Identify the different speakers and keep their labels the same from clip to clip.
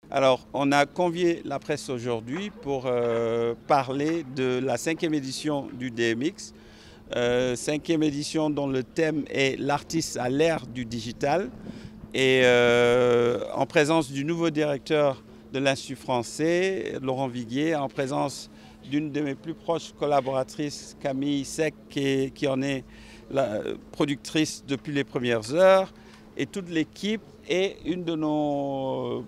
Speaker 1: Alors, on a convié la presse aujourd'hui pour parler de la 5e édition du DMX. 5e édition dont le thème est l'artiste à l'ère du digital. Et en présence du nouveau directeur de l'Institut français, Laurent Viguier, en présence d'une de mes plus proches collaboratrices, Camille Sec, qui en est la productrice depuis les premières heures, et toute l'équipe, et une de nos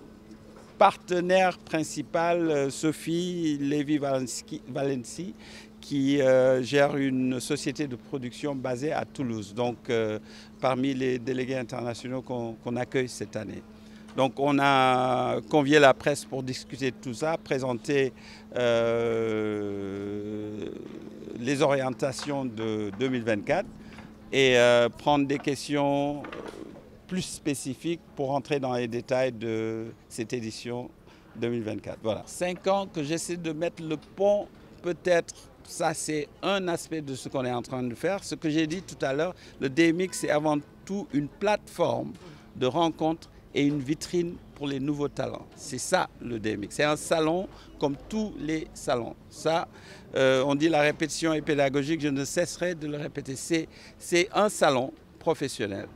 Speaker 1: partenaire principal, Sophie Lévy-Valency, qui gère une société de production basée à Toulouse, donc parmi les délégués internationaux qu'on accueille cette année. Donc on a convié la presse pour discuter de tout ça, présenter les orientations de 2024 et prendre des questions plus spécifique pour entrer dans les détails de cette édition 2024. Voilà. 5 ans que j'essaie de mettre le pont, peut-être, ça c'est un aspect de ce qu'on est en train de faire. Ce que j'ai dit tout à l'heure, le DMX c'est avant tout une plateforme de rencontres et une vitrine pour les nouveaux talents. C'est ça le DMX. C'est un salon comme tous les salons. Ça, on dit la répétition est pédagogique, je ne cesserai de le répéter. C'est un salon professionnel.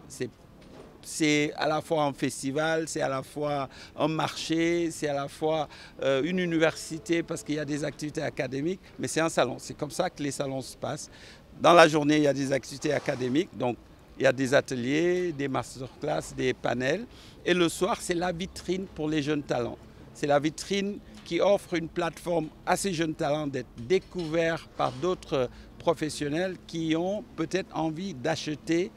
Speaker 1: C'est à la fois un festival, c'est à la fois un marché, c'est à la fois une université parce qu'il y a des activités académiques, mais c'est un salon. C'est comme ça que les salons se passent. Dans la journée, il y a des activités académiques, donc il y a des ateliers, des masterclass, des panels. Et le soir, c'est la vitrine pour les jeunes talents. C'est la vitrine qui offre une plateforme à ces jeunes talents d'être découverts par d'autres professionnels qui ont peut-être envie d'acheter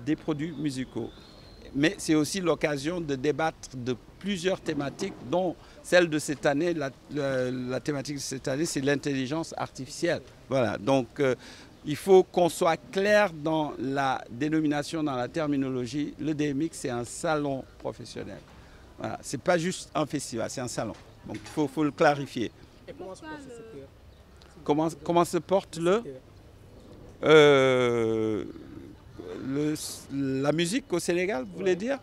Speaker 1: des produits musicaux. Mais c'est aussi l'occasion de débattre de plusieurs thématiques, dont celle de cette année, la thématique de cette année, c'est l'intelligence artificielle. Voilà, donc il faut qu'on soit clair dans la dénomination, dans la terminologie. Le DMX, c'est un salon professionnel. Voilà, c'est pas juste un festival, c'est un salon. Donc il faut le clarifier.
Speaker 2: Et comment se porte ce secteur?
Speaker 1: Comment se porte la musique au Sénégal, vous voulez dire?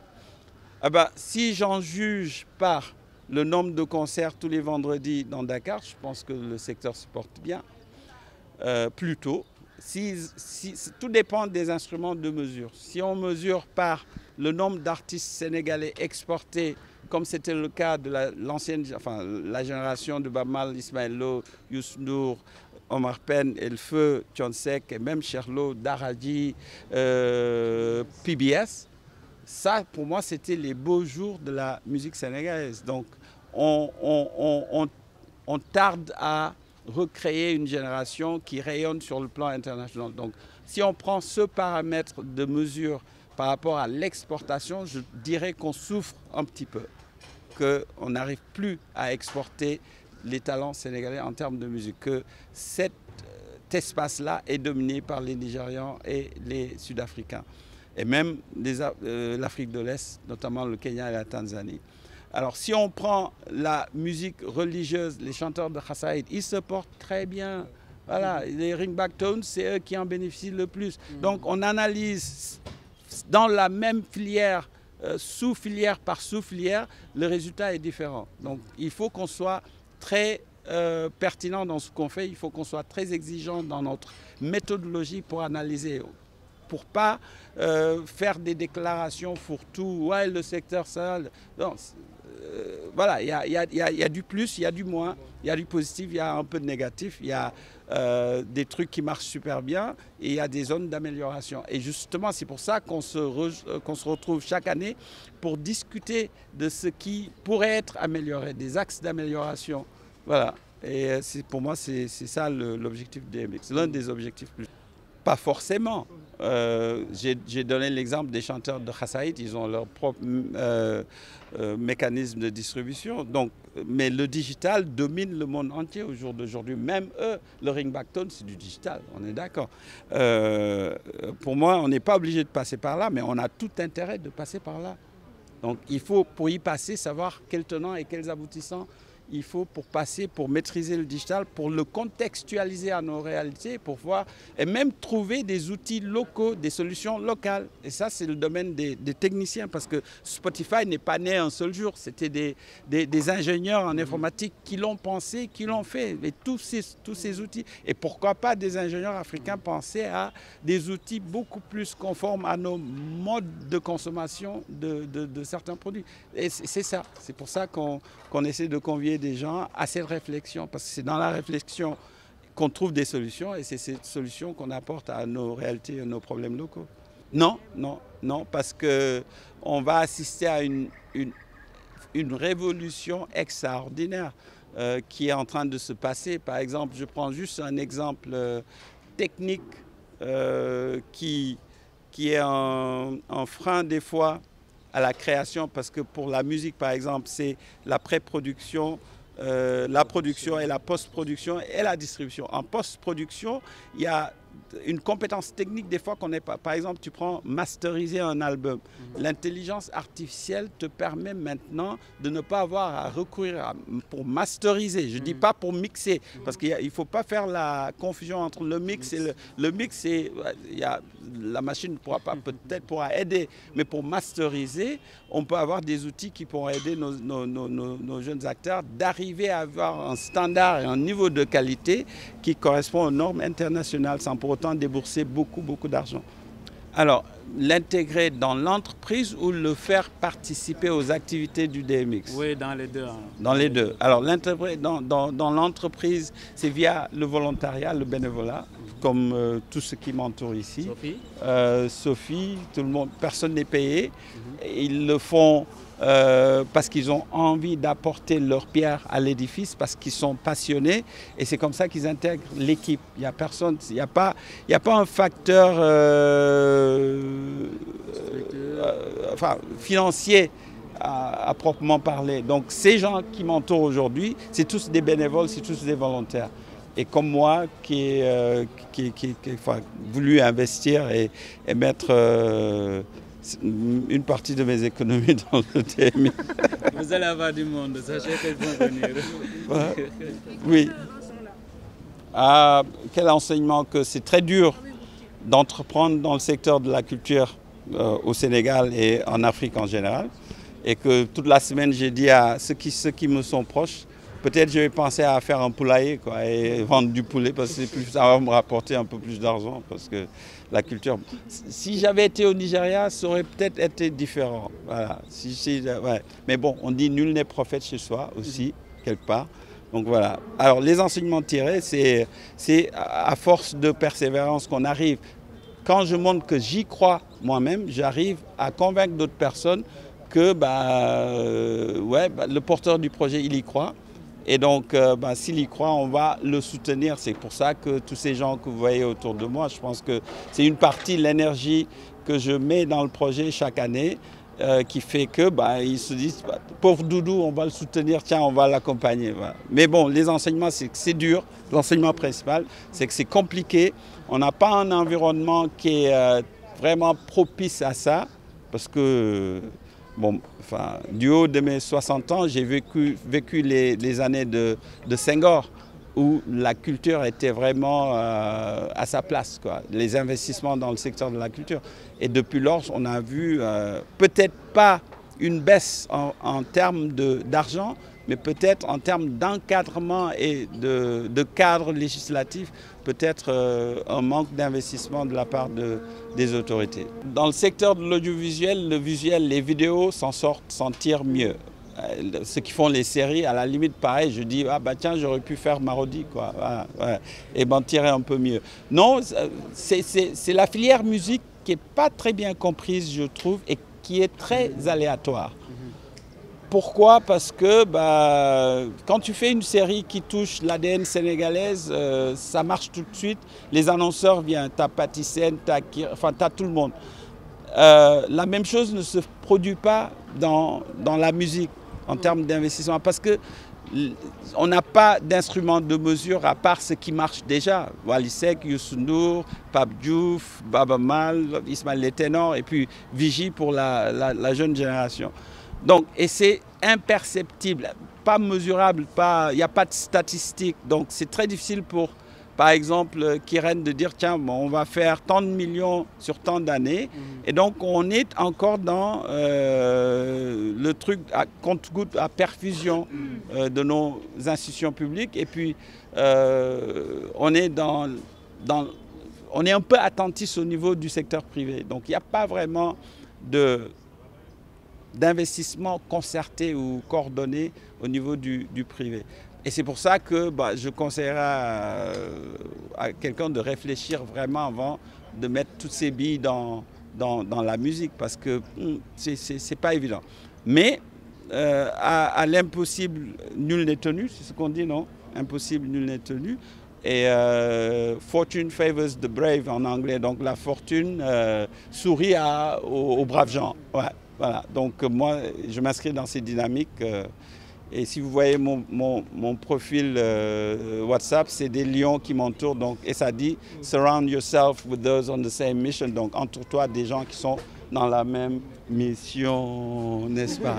Speaker 1: Ah bah, si j'en juge par le nombre de concerts tous les vendredis dans Dakar, je pense que le secteur se porte bien, plutôt. Tout dépend des instruments de mesure. Si on mesure par le nombre d'artistes sénégalais exportés, comme c'était le cas de la génération de Bamal, Ismaël Lo, Youssou N'Dour, Omar Pène, El Feu, Thione Seck et même Cherlo, Daradi, PBS, ça pour moi c'était les beaux jours de la musique sénégalaise. Donc on tarde à recréer une génération qui rayonne sur le plan international. Donc si on prend ce paramètre de mesure par rapport à l'exportation, je dirais qu'on souffre un petit peu, qu'on n'arrive plus à exporter les talents sénégalais en termes de musique, que cet espace-là est dominé par les Nigérians et les Sud-Africains, et même l'Afrique de l'Est, notamment le Kenya et la Tanzanie. Alors si on prend la musique religieuse, les chanteurs de Khassaïd, ils se portent très bien. Voilà, les Ringback Tones, c'est eux qui en bénéficient le plus. Donc on analyse dans la même filière, sous-filière par sous-filière, le résultat est différent. Donc il faut qu'on soit très pertinent dans ce qu'on fait, il faut qu'on soit très exigeant dans notre méthodologie pour analyser, pour ne pas faire des déclarations fourre-tout, ouais, le secteur ça. Non, voilà, il y a du plus, il y a du moins, il y a du positif, il y a un peu de négatif, il y a des trucs qui marchent super bien et il y a des zones d'amélioration. Et justement, c'est pour ça qu'on se retrouve chaque année pour discuter de ce qui pourrait être amélioré, des axes d'amélioration. Voilà. Et pour moi, c'est ça l'objectif du DMX, l'un des objectifs plus. Pas forcément. J'ai donné l'exemple des chanteurs de Khassaïd, ils ont leur propre mécanisme de distribution. Donc, mais le digital domine le monde entier au jour d'aujourd'hui. Même eux, le Ringback Tone, c'est du digital, on est d'accord. Pour moi, on n'est pas obligé de passer par là, mais on a tout intérêt de passer par là. Donc il faut, pour y passer, savoir quels tenants et quels aboutissants il faut pour maîtriser le digital, pour le contextualiser à nos réalités, pour voir et même trouver des outils locaux, des solutions locales. Et ça, c'est le domaine des techniciens, parce que Spotify n'est pas né un seul jour. C'était des ingénieurs en informatique qui l'ont pensé, qui l'ont fait. Et tous ces outils. Et pourquoi pas des ingénieurs africains penser à des outils beaucoup plus conformes à nos modes de consommation de certains produits. Et c'est ça. C'est pour ça qu'on essaie de convier des gens à cette réflexion, parce que c'est dans la réflexion qu'on trouve des solutions, et c'est ces solutions qu'on apporte à nos réalités, à nos problèmes locaux. Non, non, non, parce qu'on va assister à une révolution extraordinaire qui est en train de se passer. Par exemple, je prends juste un exemple technique qui est un frein des fois à la création, parce que pour la musique, par exemple, c'est la pré-production, la production et la post-production et la distribution. En post-production, il y a une compétence technique des fois qu'on n'est pas. Par exemple, tu prends masteriser un album. L'intelligence artificielle te permet maintenant de ne pas avoir à recourir pour masteriser. Je ne dis pas pour mixer, parce qu'il ne faut pas faire la confusion entre le mix et le mix. La machine peut-être pourra aider, mais pour masteriser, on peut avoir des outils qui pourront aider nos jeunes acteurs d'arriver à avoir un standard et un niveau de qualité qui correspond aux normes internationales sans pour autant débourser beaucoup d'argent. Alors, l'intégrer dans l'entreprise ou le faire participer aux activités du DMX?
Speaker 2: Oui, dans les deux.
Speaker 1: Dans les deux. Alors, l'intégrer dans l'entreprise, c'est via le volontariat, le bénévolat, comme tous ceux qui m'entourent ici.
Speaker 2: Sophie
Speaker 1: Sophie, tout le monde, personne n'est payé. Ils le font parce qu'ils ont envie d'apporter leur pierre à l'édifice, parce qu'ils sont passionnés, et c'est comme ça qu'ils intègrent l'équipe. Il n'y a personne, il n'y a pas un facteur financier à proprement parler. Donc ces gens qui m'entourent aujourd'hui, c'est tous des bénévoles, c'est tous des volontaires. Et comme moi, qui ai voulu investir et mettre une partie de mes économies dans le TMI.
Speaker 2: Vous allez avoir du monde, sachez qu'ils vont venir.
Speaker 1: Oui. Quel enseignement, que c'est très dur d'entreprendre dans le secteur de la culture au Sénégal et en Afrique en général. Et que toute la semaine, j'ai dit à ceux qui me sont proches, peut-être je vais penser à faire un poulailler et vendre du poulet, parce que ça va me rapporter un peu plus d'argent, parce que la culture... Si j'avais été au Nigeria, ça aurait peut-être été différent. Voilà. Ouais. Mais bon, on dit nul n'est prophète chez soi aussi, quelque part. Donc voilà. Alors les enseignements tirés, c'est à force de persévérance qu'on arrive. Quand je montre que j'y crois moi-même, j'arrive à convaincre d'autres personnes que le porteur du projet, il y croit. Et donc, s'il y croit, on va le soutenir. C'est pour ça que tous ces gens que vous voyez autour de moi, je pense que c'est une partie de l'énergie que je mets dans le projet chaque année qui fait que ils se disent, pauvre Doudou, on va le soutenir, tiens, on va l'accompagner. Voilà. Mais bon, les enseignements, c'est dur. L'enseignement principal, c'est que c'est compliqué. On n'a pas un environnement qui est vraiment propice à ça, parce que... du haut de mes 60 ans, j'ai vécu les années de Senghor, où la culture était vraiment à sa place, quoi. Les investissements dans le secteur de la culture. Et depuis lors, on a vu peut-être pas une baisse en termes d'argent, mais peut-être en termes d'encadrement et de cadre législatif, peut-être un manque d'investissement de la part des autorités. Dans le secteur de l'audiovisuel, le visuel, les vidéos s'en tirent mieux. Ceux qui font les séries, à la limite, pareil, je dis, tiens, j'aurais pu faire Marodi, quoi. Voilà, ouais, et m'en tirer un peu mieux. Non, c'est la filière musique qui n'est pas très bien comprise, je trouve, et qui est très aléatoire. Pourquoi? Parce que quand tu fais une série qui touche l'ADN sénégalaise, ça marche tout de suite. Les annonceurs viennent, t'as Patisen, t'as tout le monde. La même chose ne se produit pas dans la musique en termes d'investissement, parce qu'on n'a pas d'instrument de mesure à part ce qui marche déjà. Wally Seck, Youssou N'Dour, Pape Diouf, Baba Mal, Ismaël Les Ténors, et puis Vigie pour la jeune génération. Donc, et c'est imperceptible. pas mesurable, il n'y a pas de statistiques. Donc c'est très difficile pour, par exemple, Kiren de dire tiens, bon, on va faire tant de millions sur tant d'années. Et donc on est encore dans le truc à compte-gouttes, à perfusion de nos institutions publiques. Et puis on est on est un peu attentif au niveau du secteur privé. Donc il n'y a pas vraiment d'investissement concerté ou coordonné au niveau du privé. Et c'est pour ça que je conseillerais à quelqu'un de réfléchir vraiment avant de mettre toutes ses billes dans la musique, parce que c'est pas évident. Mais à l'impossible, nul n'est tenu, c'est ce qu'on dit, non? Impossible, nul n'est tenu. Et fortune favors the brave en anglais, donc la fortune sourit aux braves gens. Ouais, voilà. Donc moi, je m'inscris dans ces dynamiques. Et si vous voyez mon profil WhatsApp, c'est des lions qui m'entourent. Donc, et ça dit « Surround yourself with those on the same mission ». Donc, entoure-toi des gens qui sont dans la même mission, n'est-ce pas?